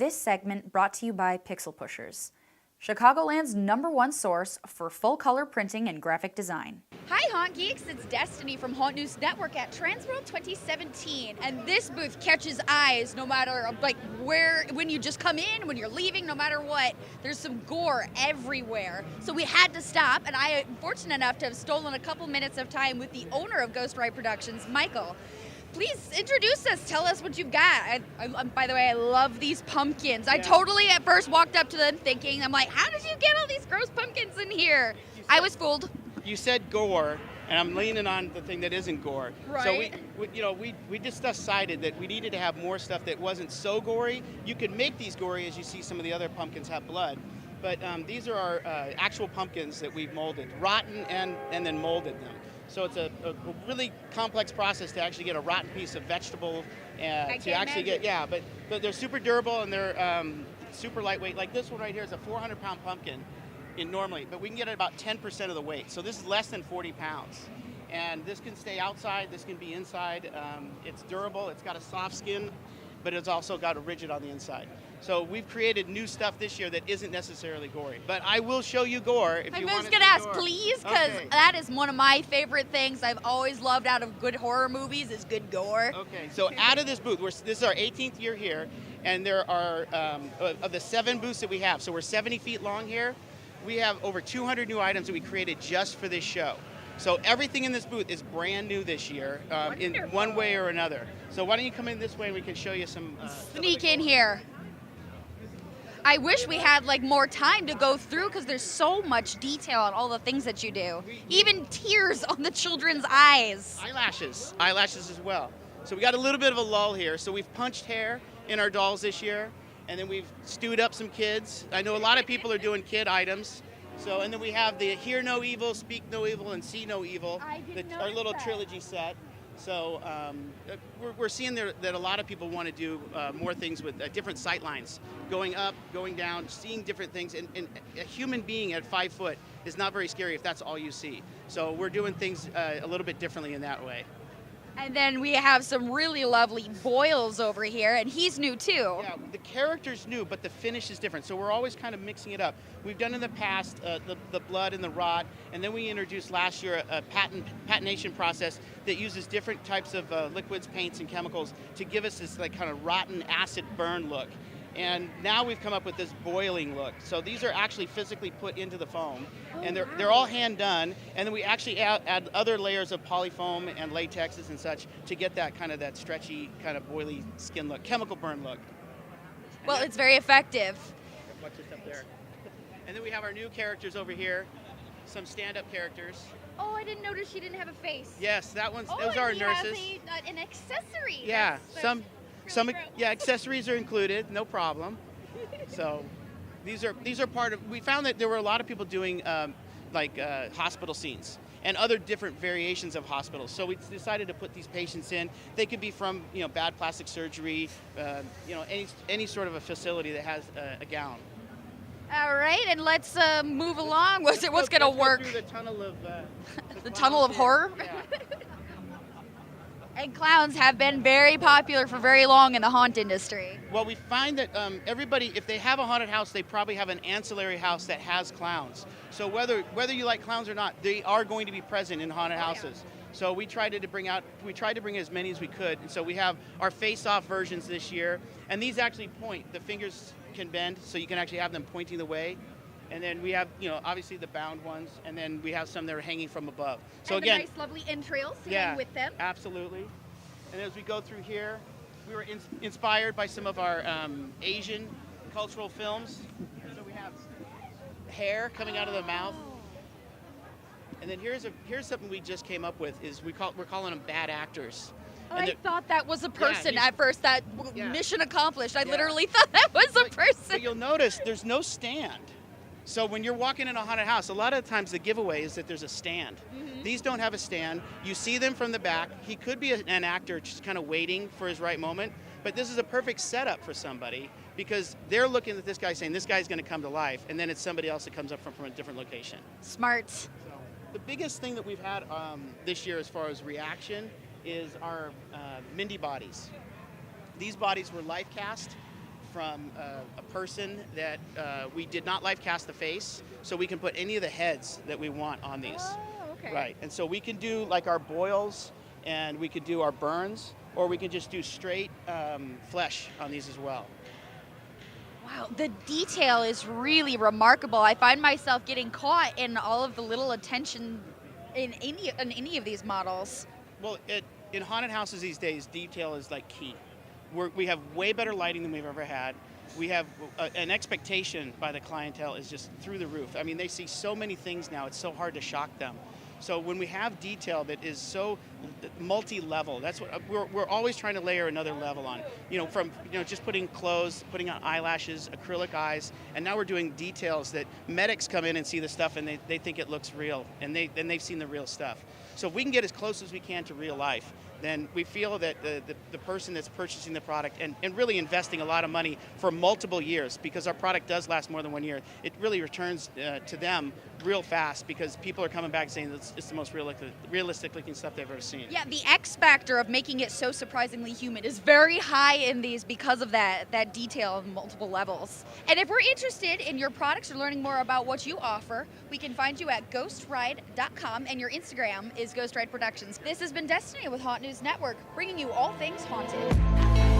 This segment brought to you by Pixel Pushers, Chicagoland's #1 source for full-color printing and graphic design. Hi Haunt Geeks, it's Destiny from Haunt News Network at Transworld 2017, and this booth catches eyes no matter when you just come in, when you're leaving, no matter what. There's some gore everywhere, so we had to stop, and I am fortunate enough to have stolen a couple minutes of time with the owner of Ghost Ride Productions, Michael. Please introduce us. Tell us what you've got. By the way, I love these pumpkins. I totally at first walked up to them thinking, I'm like, how did you get all these gross pumpkins in here? I was fooled. You said gore, and I'm leaning on the thing that isn't gore. Right. So we just decided that we needed to have more stuff that wasn't so gory. You could make these gory, as you see some of the other pumpkins have blood, but these are our actual pumpkins that we've molded, rotten and then molded them. So it's a really complex process to actually get a but they're super durable and they're super lightweight. Like this one right here is a 400-pound pumpkin normally, but we can get it about 10% of the weight. So this is less than 40 pounds. And this can stay outside, this can be inside. It's durable, it's got a soft skin, but it's also got a rigid on the inside. So we've created new stuff this year that isn't necessarily gory. But I will show you gore if you want to see gore. I was going to ask, please, because that is one of my favorite things I've always loved out of good horror movies is good gore. Okay, so out of this booth, this is our 18th year here, and there are, of the 7 booths that we have, so we're 70 feet long here, we have over 200 new items that we created just for this show. So everything in this booth is brand new this year, in one way or another. So why don't you come in this way and we can show you some... Sneak in here. I wish we had more time to go through because there's so much detail on all the things that you do. Even tears on the children's eyes. Eyelashes as well. So we got a little bit of a lull here. So we've punched hair in our dolls this year, and then we've stewed up some kids. I know a lot of people are doing kid items. So, and then we have the Hear No Evil, Speak No Evil, and See No Evil, our little trilogy set. So we're seeing that a lot of people want to do more things with different sight lines, going up, going down, seeing different things. And a human being at 5 foot is not very scary if that's all you see. So we're doing things a little bit differently in that way. And then we have some really lovely Boils over here, and he's new too. Yeah, the character's new, but the finish is different. So we're always kind of mixing it up. We've done in the past the blood and the rot, and then we introduced last year a patination process that uses different types of liquids, paints, and chemicals to give us this kind of rotten acid burn look. And now we've come up with this boiling look. So these are actually physically put into the foam, and they're all hand done. And then we actually add other layers of polyfoam and latexes and such to get that stretchy, kind of boily skin look, chemical burn look. Well, it's very effective. Watch this up there. And then we have our new characters over here, some stand-up characters. Oh, I didn't notice she didn't have a face. Yes, those are our nurses. Has an accessory. Yeah, accessories are included, no problem. So these are part of. We found that there were a lot of people doing hospital scenes and other different variations of hospitals. So we decided to put these patients in. They could be from bad plastic surgery, any sort of a facility that has a gown. All right, and let's move along. What's going to work? Through the tunnel of the tunnel of horror. Yeah. And clowns have been very popular for very long in the haunt industry. Well, we find that everybody, if they have a haunted house, they probably have an ancillary house that has clowns. So whether you like clowns or not, they are going to be present in haunted houses. So we tried to bring as many as we could. And so we have our face-off versions this year, and these actually point. The fingers can bend, so you can actually have them pointing the way. And then we have, obviously the bound ones, and then we have some that are hanging from above. So and again, the nice, lovely entrails to hang with them. Absolutely. And as we go through here, we were inspired by some of our Asian cultural films. So we have hair coming out of the mouth. And then here's something we just came up with. We're calling them bad actors. I thought that was a person at first. Mission accomplished. I literally thought that was a person. But you'll notice there's no stand. So when you're walking in a haunted house, a lot of times the giveaway is that there's a stand. Mm-hmm. These don't have a stand. You see them from the back. He could be an actor just kind of waiting for his right moment, but this is a perfect setup for somebody because they're looking at this guy saying, this guy's going to come to life, and then it's somebody else that comes up from a different location. Smart. So the biggest thing that we've had this year as far as reaction is our Mindy bodies. These bodies were life cast from a person that we did not live cast the face, so we can put any of the heads that we want on these. Oh, okay. Right, and so we can do like our boils, and we could do our burns, or we can just do straight flesh on these as well. Wow, the detail is really remarkable. I find myself getting caught in all of the little attention in any of these models. Well, in haunted houses these days, detail is like key. We have way better lighting than we've ever had. We have an expectation by the clientele is just through the roof. I mean, they see so many things now, it's so hard to shock them. So when we have detail that is so multi-level, that's what we're always trying to layer another level on. From just putting clothes, putting on eyelashes, acrylic eyes, and now we're doing details that medics come in and see the stuff and they think it looks real, and they've seen the real stuff. So if we can get as close as we can to real life, then we feel that the person that's purchasing the product and really investing a lot of money for multiple years, because our product does last more than 1 year, it really returns to them real fast, because people are coming back saying it's the most realistic looking stuff they've ever seen. Yeah, the X factor of making it so surprisingly human is very high in these because of that detail of multiple levels. And if we're interested in your products or learning more about what you offer, we can find you at ghostride.com, and your Instagram is Ghost Ride Productions. This has been Destiny with Haunt News Network, bringing you all things haunted.